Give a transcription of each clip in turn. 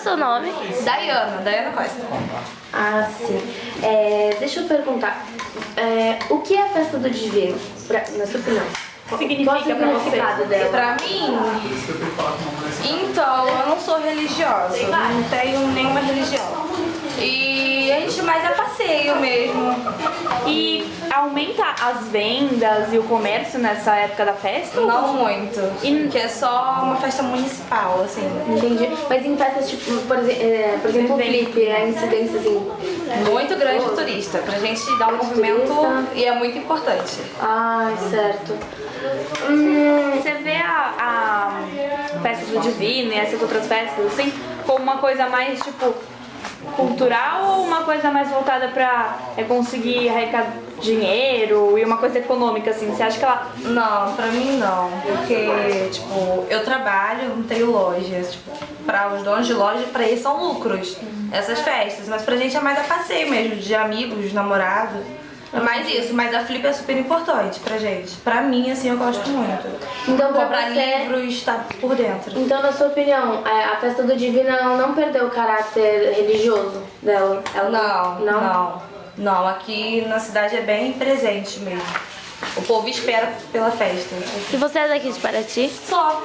seu nome? Daiana Costa. Ah, sim. Deixa eu perguntar. O que é a festa do Divino, na sua opinião? O que significa pra você? Dela? Pra mim, então, eu não sou religiosa, não tenho nenhuma religião. E a gente mais é passeio mesmo. E aumenta as vendas e o comércio nessa época da festa? Não muito, porque é só uma festa municipal, assim. Entendi. Mas em festas, tipo, por exemplo, o Flip, a incidência, assim... Muito grande de turista, pra gente dar um movimento e é muito importante. Ai, certo. Você vê a festa do Divino e essas outras festas, assim, como uma coisa mais, tipo, cultural ou uma coisa mais voltada pra conseguir arrecadar dinheiro e uma coisa econômica, assim? Você acha que ela... Não, pra mim não, porque, tipo, eu trabalho, não tenho loja, tipo, pra os donos de loja, pra eles são lucros, essas festas, mas pra gente é mais a passeio mesmo, de amigos, namorado, é mais isso, mas a Flip é super importante pra gente, pra mim, assim, eu gosto muito. Então, pra Comprar você... livros, tá por dentro. Então, na sua opinião, a festa do Divino ela não perdeu o caráter religioso dela? Não, aqui na cidade é bem presente mesmo. O povo espera pela festa. E você é daqui de Paraty? Só.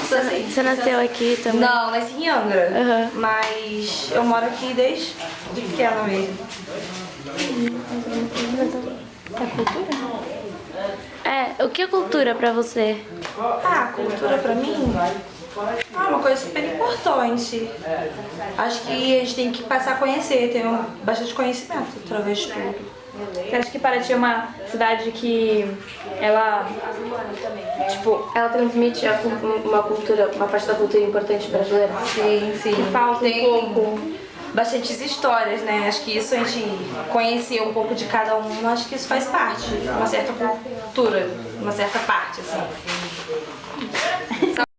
Você nasceu aqui também? Não, nasci em Angra. Uhum. Mas eu moro aqui desde pequena mesmo. É cultura? O que é cultura pra você? A cultura pra mim é uma coisa super importante. Acho que a gente tem que passar a conhecer, ter bastante conhecimento através de tudo. Você acha que Paraty é uma cidade que ela, tipo, Ela transmite uma cultura, uma parte da cultura importante brasileira? Sim. falta Tem um pouco? bastantes histórias, né? Acho que isso a gente conhecer um pouco de cada um, acho que isso faz parte de uma certa cultura, uma certa parte, assim.